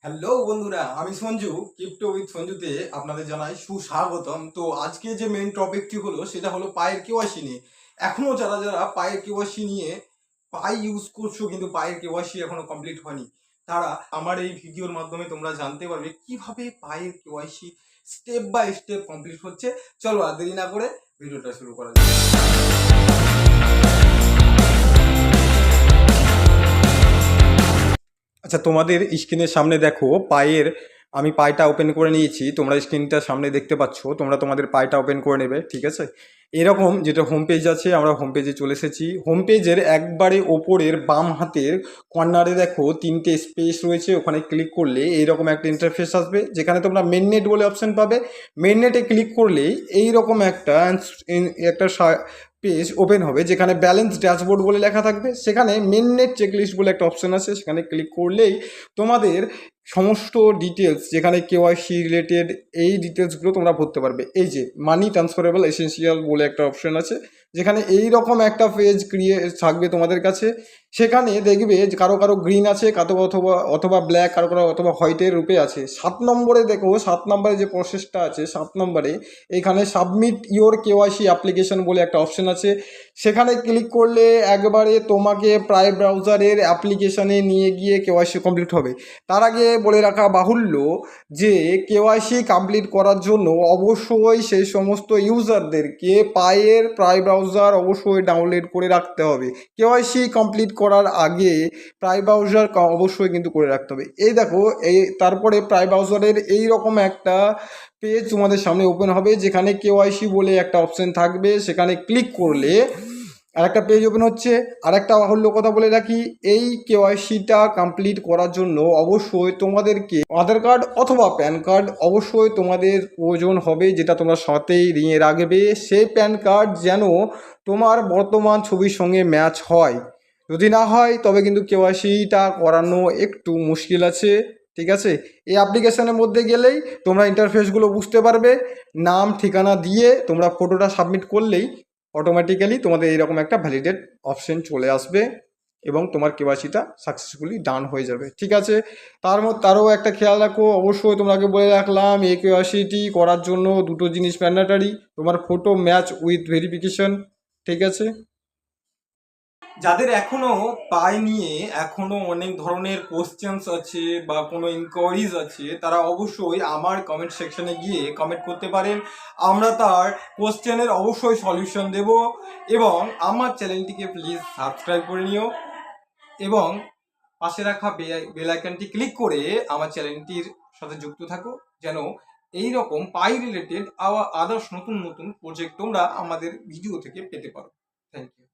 Hello বন্ধুরা, আমি Sanju. Crypto with সঞ্জুতে আপনাদের জানাই সুস্বাগতম। তো আজকে যে মেইন টপিকটি হলো সেটা হলো পায়ের কেওয়াইসি নিয়ে। এখনো যারা যারা পায়ের কেওয়াইসি নিয়ে পাই ইউজ করছো কিন্তু পায়ের কেওয়াইসি এখনো কমপ্লিট হয়নি, তারা আমার এই ভিডিওর মাধ্যমে তোমরা জানতে পারবে কিভাবে পায়ের KYC step by step complete হচ্ছে। চলো আর দেরি না করে ভিডিওটা শুরু করা যাক। আচ্ছা, তোমাদের স্ক্রিনের সামনে দেখো আমি পায়টা ওপেন করে নিয়েছি। তোমরা স্ক্রিনটার সামনে দেখতে পাচ্ছ, তোমরা তোমাদের পায়টা ওপেন করে নেবে, ঠিক আছে। এরকম যেটা হোম পেজ আছে, আমরা হোম পেজে চলে এসেছি। হোম পেজের একবারে ওপরের বাম হাতের কর্নারে দেখো তিনটে স্পেস রয়েছে, ওখানে ক্লিক করলে এইরকম একটা ইন্টারফেস আসবে, যেখানে তোমরা মেননেট বলে অপশন পাবে। মেননেটে ক্লিক করলেই এইরকম একটা পেজ ওপেন হবে, যেখানে ব্যালেন্স ড্যাশবোর্ড বলে লেখা থাকবে। সেখানে মেননেট চেকলিস্ট বলে একটা অপশন আছে, সেখানে ক্লিক করলেই তোমাদের সমস্ত ডিটেলস, যেখানে কেওয়াইসি রিলেটেড এই ডিটেলসগুলো তোমরা ভরতে পারবে। এই যে মানি ট্রান্সফারেবল এসেন্সিয়াল বলে একটা অপশন আছে, যেখানে এই রকম একটা পেজ ক্রিয়েট থাকবে তোমাদের কাছে। সেখানে দেখবে যে কারো কারো গ্রিন আছে, কারো অথবা অথবা ব্ল্যাক, কারো কারো অথবা হোয়াইটের রূপে আছে। 7 নম্বরে দেখো, 7 নম্বরে যে প্রসেসটা আছে, 7 নম্বরে এখানে সাবমিট ইওর কেওয়াইসি অ্যাপ্লিকেশন বলে একটা অপশন আছে। সেখানে ক্লিক করলে একবারে তোমাকে প্রায় ব্রাউজারের অ্যাপ্লিকেশানে নিয়ে গিয়ে কেওয়াইসি কমপ্লিট হবে। তার আগে বলে রাখা বাহুল্য যে কেওয়াইসি কমপ্লিট করার জন্য অবশ্যই সেই সমস্ত ইউজারদেরকে পায়ের প্রাই ব্রাউজার অবশ্যই ডাউনলোড করে রাখতে হবে। কেওয়াইসি কমপ্লিট করার আগে প্রাই ব্রাউজার অবশ্যই কিন্তু করে রাখতে হবে। এই দেখো, তারপরে প্রাই ব্রাউজারের এই রকম একটা পেজ তোমাদের সামনে ওপেন হবে, যেখানে কেওয়াইসি বলে একটা অপশন থাকবে। সেখানে ক্লিক করলে আরেকটা পেজ ওপেন হচ্ছে। আরেকটা বাহুল্য কথা বলে রাখি, এই কেওয়াইসিটা কমপ্লিট করার জন্য অবশ্যই তোমাদেরকে আধার কার্ড অথবা প্যান কার্ড অবশ্যই তোমাদের প্রয়োজন হবে, যেটা তোমরা সাথেই নিয়ে রাখবে। সেই প্যান কার্ড যেন তোমার বর্তমান ছবির সঙ্গে ম্যাচ হয়। যদি না হয় তবে কিন্তু কেওয়াইসিটা করানো একটু মুশকিল আছে, ঠিক আছে। এই অ্যাপ্লিকেশনের মধ্যে গেলেই তোমরা ইন্টারফেসগুলো বুঝতে পারবে। নাম ঠিকানা দিয়ে তোমরা ফটোটা সাবমিট করলেই অটোমেটিক্যালি তোমাদের এইরকম একটা ভ্যালিডেট অপশন চলে আসবে এবং তোমার কেওয়াইসিটা সাকসেসফুলি ডান হয়ে যাবে, ঠিক আছে। তারও একটা খেয়াল রাখো, অবশ্যই তোমাকে বলে রাখলাম, এই কেওয়াইসিটি করার জন্য দুটো জিনিস ম্যান্ডেটরি: তোমার ফটো ম্যাচ উইথ ভেরিফিকেশন, ঠিক আছে। যাদের এখনো পাই নিয়ে এখনো অনেক ধরনের কোশ্চেন্স আছে বা কোনো ইনকোয়ারিজ আছে, তারা অবশ্যই আমার কমেন্ট সেকশনে গিয়ে কমেন্ট করতে পারেন। আমরা তার কোশ্চেনের অবশ্যই সলিউশন দেব। এবং আমার চ্যানেলটিকে প্লিজ সাবস্ক্রাইব করে নিও এবং পাশে রাখা বেল আইকনটি ক্লিক করে আমার চ্যানেলটির সাথে যুক্ত থাকো, যেন এই রকম পাই রিলেটেড আদার্স নতুন নতুন প্রজেক্ট তোমরা আমাদের ভিডিও থেকে পেতে পারো। Thank you.